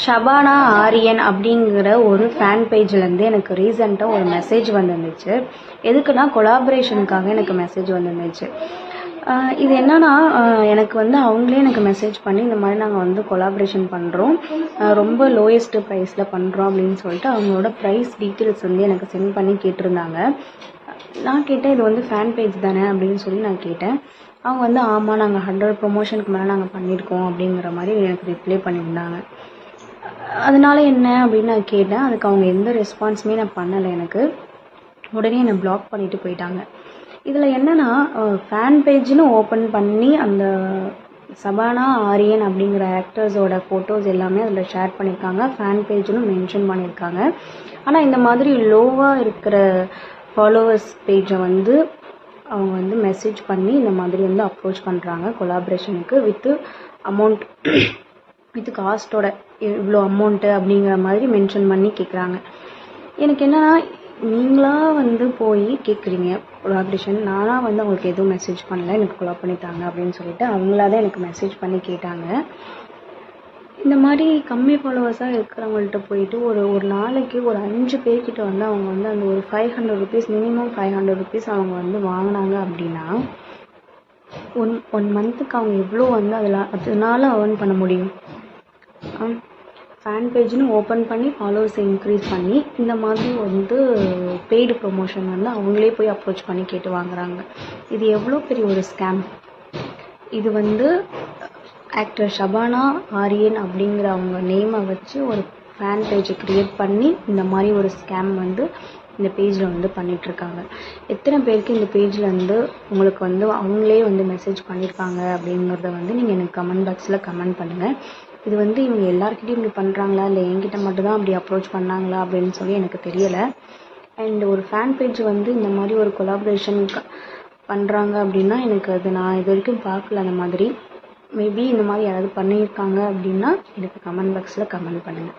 ஷபானா ஆரியன் அப்படிங்கிற ஒரு ஃபேன் பேஜ்லேருந்து எனக்கு ரீசெண்டாக ஒரு மெசேஜ் வந்துருந்துச்சு. எதுக்குன்னா கொலாபரேஷனுக்காக எனக்கு மெசேஜ் வந்துருந்துச்சு. இது என்னன்னா எனக்கு அவங்களே எனக்கு மெசேஜ் பண்ணி இந்த மாதிரி நாங்கள் கொலாபரேஷன் பண்ணுறோம், ரொம்ப லோயஸ்ட்டு ப்ரைஸில் பண்ணுறோம் அப்படின்னு சொல்லிட்டு அவங்களோட ப்ரைஸ் டீட்டெயில்ஸ் எனக்கு சென்ட் பண்ணி கேட்டிருந்தாங்க. நான் கேட்டேன், இது ஃபேன் பேஜ் தானே அப்படின்னு சொல்லி நான் கேட்டேன். அவங்க ஆமாம், நாங்கள் 100 ப்ரொமோஷனுக்கு மேலே நாங்கள் பண்ணியிருக்கோம் அப்படிங்கிற மாதிரி எனக்கு ரிப்ளை பண்ணியிருந்தாங்க. அதனால என்ன அப்படின்னு நான் கேட்டேன். அதுக்கு அவங்க எந்த ரெஸ்பான்ஸுமே நான் பண்ணலை. எனக்கு உடனே என்னை பிளாக் பண்ணிட்டு போயிட்டாங்க. இதில் என்னென்னா, ஃபேன் பேஜ்னு ஓப்பன் பண்ணி அந்த ஷபானா ஆரியன் அப்படிங்கிற ஆக்டர்ஸோட ஃபோட்டோஸ் எல்லாமே அதில் ஷேர் பண்ணியிருக்காங்க. ஃபேன் பேஜ்னு மென்ஷன் பண்ணியிருக்காங்க. ஆனால் இந்த மாதிரி லோவாக இருக்கிற ஃபாலோவர்ஸ் பேஜை அவங்க மெசேஜ் பண்ணி இந்த மாதிரி அப்ரோச் பண்ணுறாங்க கொலாபரேஷனுக்கு வித் அமௌண்ட், வித் காஸ்ட்டோட இவ்வளோ அமௌண்ட்டு அப்படிங்கிற மாதிரி மென்ஷன் பண்ணி கேட்குறாங்க. எனக்கு என்னென்னா, நீங்களாக போய் கேட்குறீங்க கொலாபரேஷன், நானாக அவங்களுக்கு எதுவும் மெசேஜ் பண்ணல, எனக்கு கொலாப் பண்ணித்தாங்க அப்படின்னு சொல்லிட்டு அவங்களா தான் எனக்கு மெசேஜ் பண்ணி கேட்டாங்க. இந்த மாதிரி கம்மி ஃபாலோவர்ஸாக இருக்கிறவங்கள்ட்ட போயிட்டு ஒரு நாளைக்கு ஒரு 5 பேர்கிட்ட அவங்க அந்த ஒரு 500 ருபீஸ், மினிமம் 500 ருபீஸ் அவங்க வாங்கினாங்க அப்படின்னா ஒன் மந்த்துக்கு அவங்க எவ்வளோ அதனால ஏர்ன் பண்ண முடியும்? ஃபேன் பேஜ்னு ஓப்பன் பண்ணி ஃபாலோவர்ஸை இன்க்ரீஸ் பண்ணி இந்த மாதிரி பெய்டு ப்ரொமோஷன் அவங்களே போய் அப்ரோச் பண்ணி கேட்டு வாங்குறாங்க. இது எவ்வளோ பெரிய ஒரு ஸ்கேம்! இது ஆக்டர் ஷபானா ஆரியன் அப்படிங்கிற அவங்க நேமை வச்சு ஒரு ஃபேன் பேஜை க்ரியேட் பண்ணி இந்த மாதிரி ஒரு ஸ்கேம் இந்த பேஜில் பண்ணிகிட்ருக்காங்க. எத்தனை பேருக்கு இந்த பேஜில் உங்களுக்கு அவங்களே மெசேஜ் பண்ணியிருக்காங்க அப்படிங்கிறத நீங்கள் எனக்கு கமெண்ட் பாக்ஸில் கமெண்ட் பண்ணுங்கள். இது இவங்க எல்லாருக்கிட்டையும் இப்படி பண்ணுறாங்களா, இல்லை என்கிட்ட மட்டும்தான் அப்படி அப்ரோச் பண்ணாங்களா அப்படின்னு சொல்லி எனக்கு தெரியலை. அண்ட் ஒரு ஃபேன் பேஜ் இந்த மாதிரி ஒரு கொலாபரேஷன் பண்ணுறாங்க அப்படின்னா எனக்கு நான் இது வரைக்கும் பார்க்கல. அந்த மாதிரி மேபி இந்த மாதிரி யாராவது பண்ணியிருக்காங்க அப்படின்னா எனக்கு கமெண்ட் பாக்ஸில் கமெண்ட் பண்ணுங்கள்.